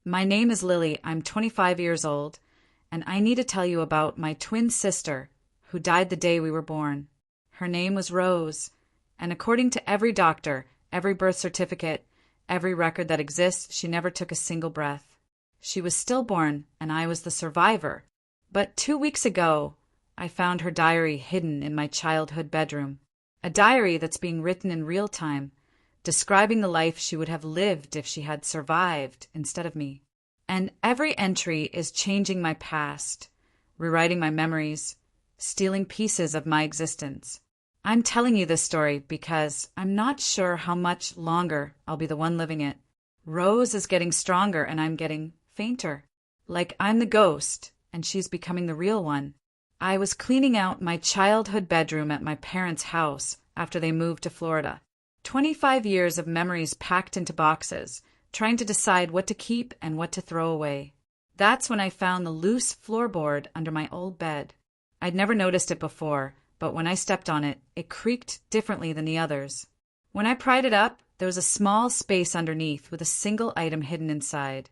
My name is Lily. I'm 25 years old, and I need to tell you about my twin sister who died the day we were born. Her name was Rose, and according to every doctor, every birth certificate, every record that exists, she never took a single breath. She was stillborn, and I was the survivor. But 2 weeks ago, I found her diary hidden in my childhood bedroom. A diary that's being written in real time, describing the life she would have lived if she had survived instead of me. And every entry is changing my past, rewriting my memories, stealing pieces of my existence. I'm telling you this story because I'm not sure how much longer I'll be the one living it. Rose is getting stronger and I'm getting fainter. Like I'm the ghost and she's becoming the real one. I was cleaning out my childhood bedroom at my parents' house after they moved to Florida. 25 years of memories packed into boxes, trying to decide what to keep and what to throw away. That's when I found the loose floorboard under my old bed. I'd never noticed it before, but when I stepped on it, it creaked differently than the others. When I pried it up, there was a small space underneath with a single item hidden inside.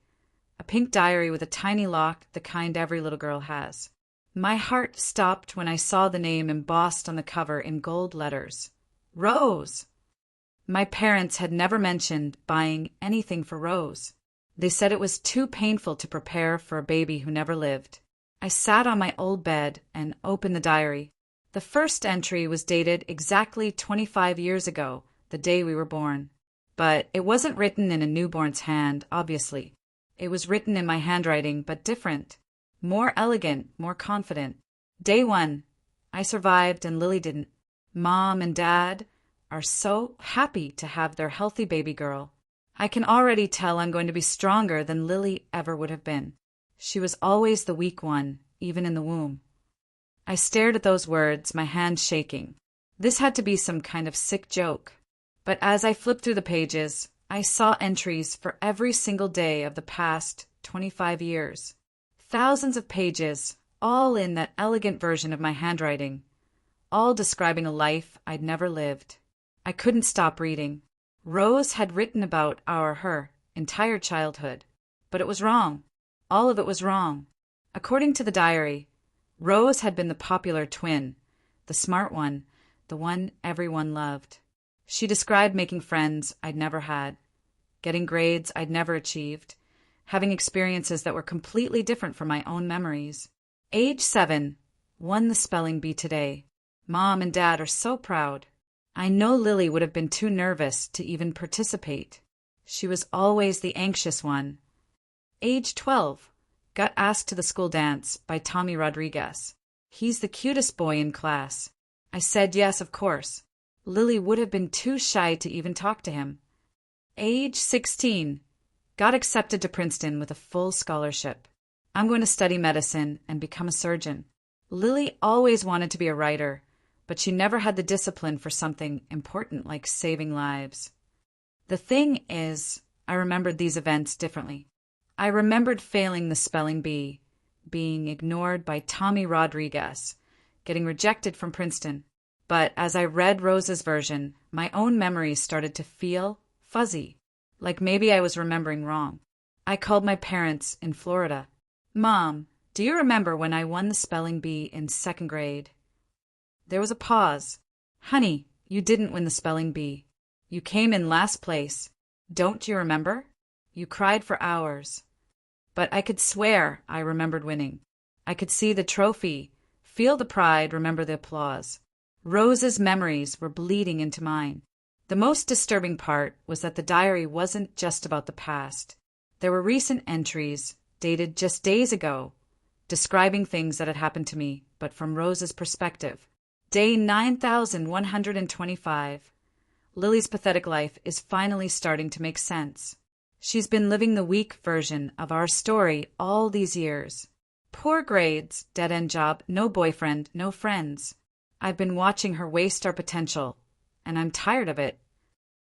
A pink diary with a tiny lock, the kind every little girl has. My heart stopped when I saw the name embossed on the cover in gold letters. Rose! My parents had never mentioned buying anything for Rose. They said it was too painful to prepare for a baby who never lived. I sat on my old bed and opened the diary. The first entry was dated exactly 25 years ago, the day we were born. But it wasn't written in a newborn's hand, obviously. It was written in my handwriting, but different. More elegant, more confident. Day 1. I survived and Lily didn't. Mom and Dad are so happy to have their healthy baby girl. I can already tell I'm going to be stronger than Lily ever would have been. She was always the weak one, even in the womb. I stared at those words, my hands shaking. This had to be some kind of sick joke. But as I flipped through the pages, I saw entries for every single day of the past 25 years. Thousands of pages, all in that elegant version of my handwriting, all describing a life I'd never lived. I couldn't stop reading. Rose had written about her entire childhood, but it was wrong. All of it was wrong. According to the diary, Rose had been the popular twin, the smart one, the one everyone loved. She described making friends I'd never had, getting grades I'd never achieved, having experiences that were completely different from my own memories. Age 7, won the spelling bee today. Mom and Dad are so proud. I know Lily would have been too nervous to even participate. She was always the anxious one. Age 12, got asked to the school dance by Tommy Rodriguez. He's the cutest boy in class. I said yes, of course. Lily would have been too shy to even talk to him. Age 16, got accepted to Princeton with a full scholarship. I'm going to study medicine and become a surgeon. Lily always wanted to be a writer, but she never had the discipline for something important like saving lives. The thing is, I remembered these events differently. I remembered failing the spelling bee, being ignored by Tommy Rodriguez, getting rejected from Princeton. But as I read Rose's version, my own memories started to feel fuzzy, like maybe I was remembering wrong. I called my parents in Florida. Mom, do you remember when I won the spelling bee in 2nd grade? There was a pause. Honey, you didn't win the spelling bee. You came in last place. Don't you remember? You cried for hours. But I could swear I remembered winning. I could see the trophy, feel the pride, remember the applause. Rose's memories were bleeding into mine. The most disturbing part was that the diary wasn't just about the past. There were recent entries, dated just days ago, describing things that had happened to me, but from Rose's perspective. Day 9125. Lily's pathetic life is finally starting to make sense. She's been living the weak version of our story all these years. Poor grades, dead-end job, no boyfriend, no friends. I've been watching her waste our potential, and I'm tired of it.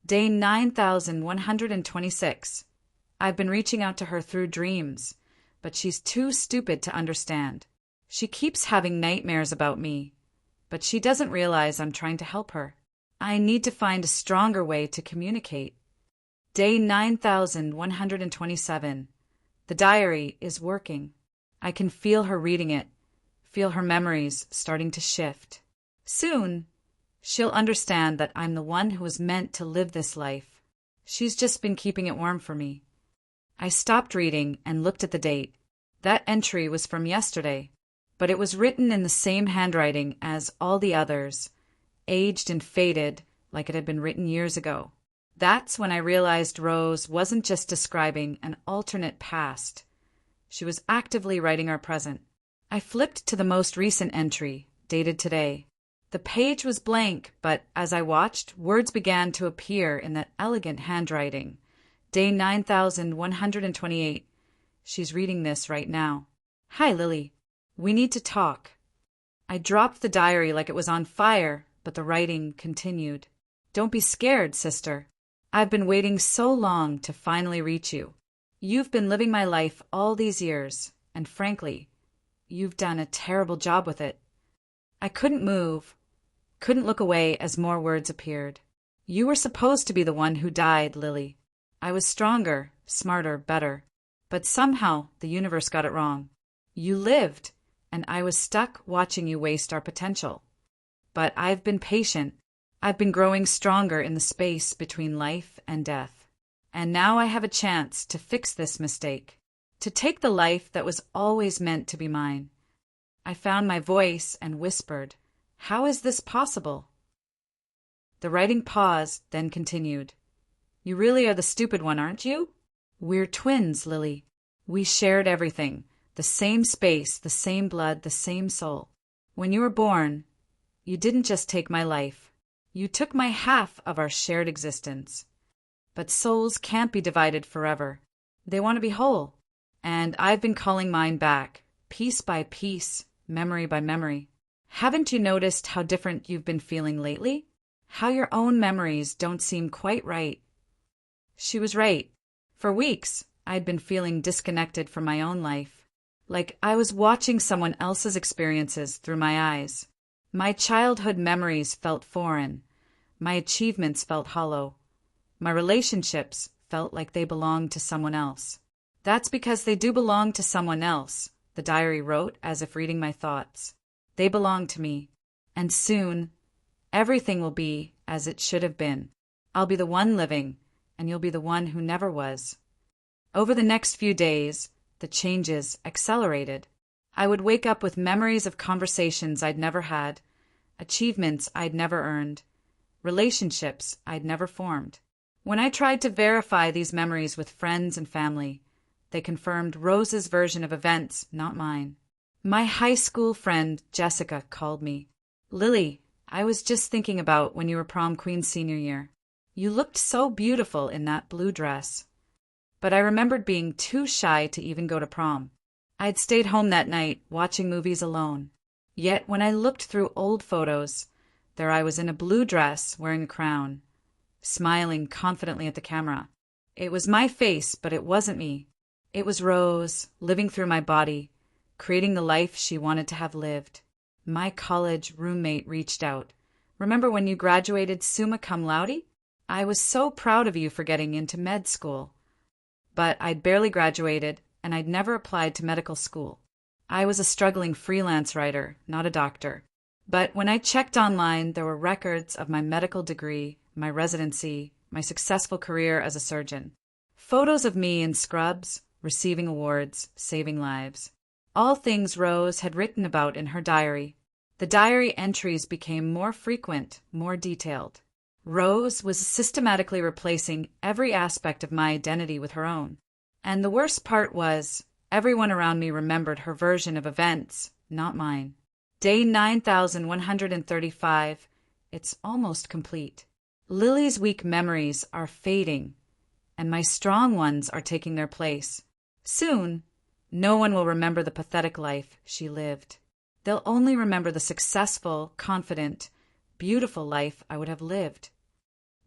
Day 9126. I've been reaching out to her through dreams, but she's too stupid to understand. She keeps having nightmares about me, but she doesn't realize I'm trying to help her. I need to find a stronger way to communicate. Day 9127. The diary is working. I can feel her reading it, feel her memories starting to shift. Soon, she'll understand that I'm the one who was meant to live this life. She's just been keeping it warm for me. I stopped reading and looked at the date. That entry was from yesterday, but it was written in the same handwriting as all the others, aged and faded like it had been written years ago. That's when I realized Rose wasn't just describing an alternate past. She was actively writing our present. I flipped to the most recent entry, dated today. The page was blank, but as I watched, words began to appear in that elegant handwriting. Day 9128. She's reading this right now. Hi, Lily. We need to talk. I dropped the diary like it was on fire, but the writing continued. Don't be scared, sister. I've been waiting so long to finally reach you. You've been living my life all these years, and frankly, you've done a terrible job with it. I couldn't move, couldn't look away as more words appeared. You were supposed to be the one who died, Lily. I was stronger, smarter, better. But somehow the universe got it wrong. You lived, and I was stuck watching you waste our potential. But I've been patient. I've been growing stronger in the space between life and death. And now I have a chance to fix this mistake, to take the life that was always meant to be mine. I found my voice and whispered, "How is this possible?" The writing paused, then continued. You really are the stupid one, aren't you? We're twins, Lily. We shared everything, the same space, the same blood, the same soul. When you were born, you didn't just take my life. You took my half of our shared existence. But souls can't be divided forever. They want to be whole. And I've been calling mine back, piece by piece, memory by memory. Haven't you noticed how different you've been feeling lately? How your own memories don't seem quite right? She was right. For weeks, I'd been feeling disconnected from my own life, like I was watching someone else's experiences through my eyes. My childhood memories felt foreign. My achievements felt hollow. My relationships felt like they belonged to someone else. That's because they do belong to someone else, the diary wrote as if reading my thoughts. They belong to me. And soon, everything will be as it should have been. I'll be the one living, and you'll be the one who never was. Over the next few days, the changes accelerated. I would wake up with memories of conversations I'd never had, achievements I'd never earned, relationships I'd never formed. When I tried to verify these memories with friends and family, they confirmed Rose's version of events, not mine. My high school friend Jessica called me. Lily, I was just thinking about when you were prom queen senior year. You looked so beautiful in that blue dress. But I remembered being too shy to even go to prom. I'd stayed home that night, watching movies alone. Yet when I looked through old photos, there I was in a blue dress, wearing a crown, smiling confidently at the camera. It was my face, but it wasn't me. It was Rose, living through my body, creating the life she wanted to have lived. My college roommate reached out. Remember when you graduated summa cum laude? I was so proud of you for getting into med school. But I'd barely graduated, and I'd never applied to medical school. I was a struggling freelance writer, not a doctor. But when I checked online, there were records of my medical degree, my residency, my successful career as a surgeon. Photos of me in scrubs, receiving awards, saving lives. All things Rose had written about in her diary. The diary entries became more frequent, more detailed. Rose was systematically replacing every aspect of my identity with her own. And the worst part was, everyone around me remembered her version of events, not mine. Day 9135. It's almost complete. Lily's weak memories are fading, and my strong ones are taking their place. Soon, no one will remember the pathetic life she lived. They'll only remember the successful, confident, beautiful life I would have lived.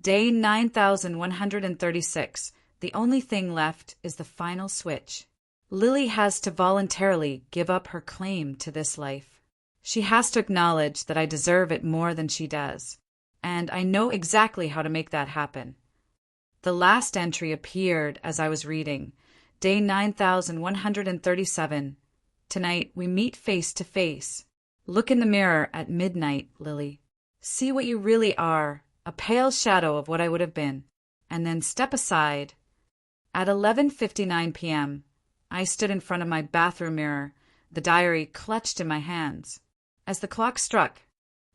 Day 9136. The only thing left is the final switch. Lily has to voluntarily give up her claim to this life. She has to acknowledge that I deserve it more than she does. And I know exactly how to make that happen. The last entry appeared as I was reading. Day 9137. Tonight we meet face to face. Look in the mirror at midnight, Lily. See what you really are, a pale shadow of what I would have been. And then step aside. At 11:59 p.m., I stood in front of my bathroom mirror, the diary clutched in my hands. As the clock struck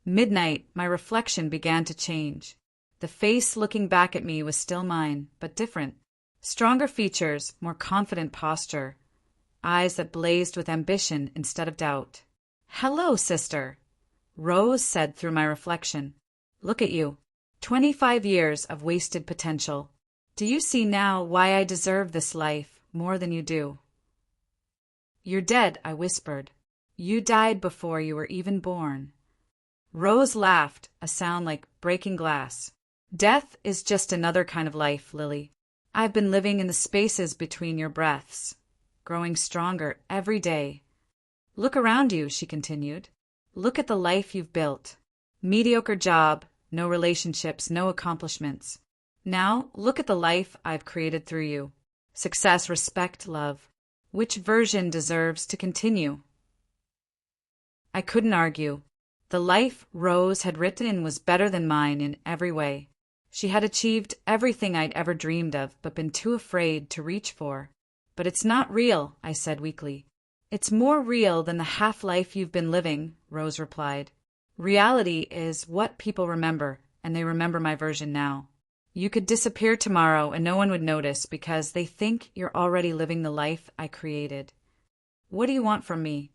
midnight, my reflection began to change. The face looking back at me was still mine, but different. Stronger features, more confident posture, eyes that blazed with ambition instead of doubt. "Hello, sister," Rose said through my reflection. "Look at you. 25 years of wasted potential. Do you see now why I deserve this life more than you do?" "You're dead," I whispered. "You died before you were even born." Rose laughed, a sound like breaking glass. "Death is just another kind of life, Lily. I've been living in the spaces between your breaths, growing stronger every day. Look around you," she continued. "Look at the life you've built. Mediocre job, no relationships, no accomplishments. Now look at the life I've created through you. Success, respect, love. Which version deserves to continue?" I couldn't argue. The life Rose had written was better than mine in every way. She had achieved everything I'd ever dreamed of, but been too afraid to reach for. "But it's not real," I said weakly. "It's more real than the half-life you've been living," Rose replied. "Reality is what people remember, and they remember my version now. You could disappear tomorrow and no one would notice because they think you're already living the life I created. What do you want from me?"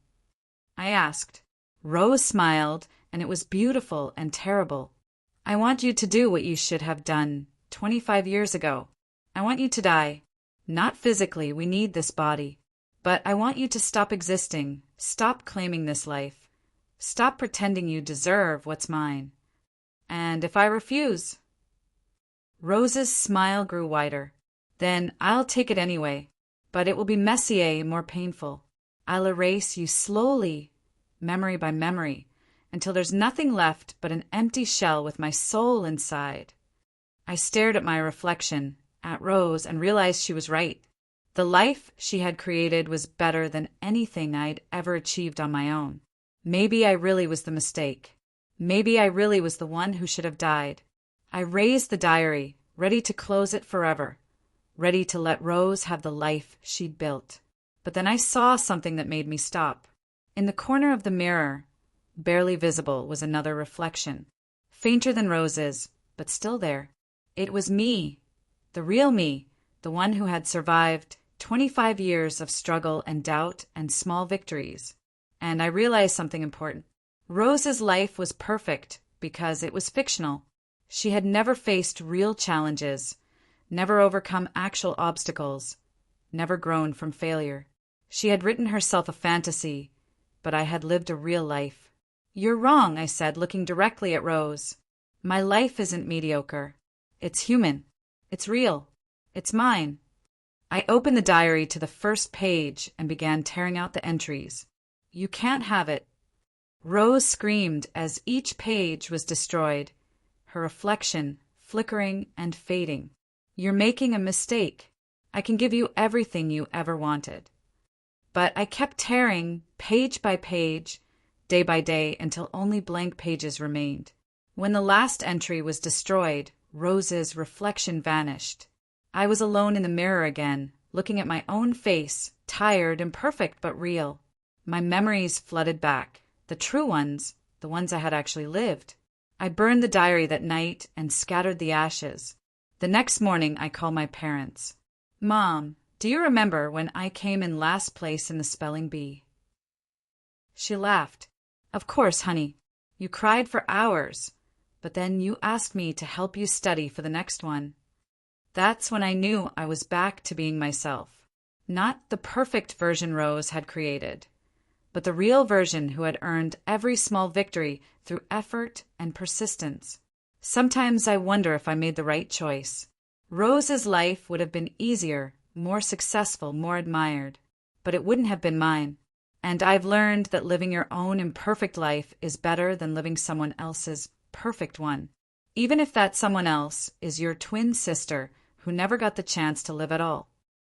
I asked. Rose smiled, and it was beautiful and terrible. "I want you to do what you should have done 25 years ago. I want you to die. Not physically, we need this body. But I want you to stop existing, stop claiming this life. Stop pretending you deserve what's mine. And if I refuse?" Rose's smile grew wider. "Then I'll take it anyway. But it will be messier, more painful. I'll erase you slowly, memory by memory, until there's nothing left but an empty shell with my soul inside." I stared at my reflection, at Rose, and realized she was right. The life she had created was better than anything I'd ever achieved on my own. Maybe I really was the mistake. Maybe I really was the one who should have died. I raised the diary, ready to close it forever, ready to let Rose have the life she'd built. But then I saw something that made me stop. In the corner of the mirror, barely visible, was another reflection, fainter than Rose's, but still there. It was me, the real me, the one who had survived 25 years of struggle and doubt and small victories. And I realized something important. Rose's life was perfect because it was fictional. She had never faced real challenges, never overcome actual obstacles, never grown from failure. She had written herself a fantasy, but I had lived a real life. "You're wrong," I said, looking directly at Rose. "My life isn't mediocre. It's human. It's real. It's mine." I opened the diary to the first page and began tearing out the entries. "You can't have it." Rose screamed as each page was destroyed, her reflection flickering and fading. "You're making a mistake. I can give you everything you ever wanted." But I kept tearing, page by page, day by day, until only blank pages remained. When the last entry was destroyed, Rose's reflection vanished. I was alone in the mirror again, looking at my own face, tired, imperfect, but real. My memories flooded back, the true ones, the ones I had actually lived. I burned the diary that night and scattered the ashes. The next morning I called my parents. "Mom, do you remember when I came in last place in the spelling bee?" She laughed. "Of course, honey. You cried for hours, but then you asked me to help you study for the next one." That's when I knew I was back to being myself. Not the perfect version Rose had created, but the real version who had earned every small victory through effort and persistence. Sometimes I wonder if I made the right choice. Rose's life would have been easier, more successful, more admired, but it wouldn't have been mine. And I've learned that living your own imperfect life is better than living someone else's perfect one, even if that someone else is your twin sister who never got the chance to live at all.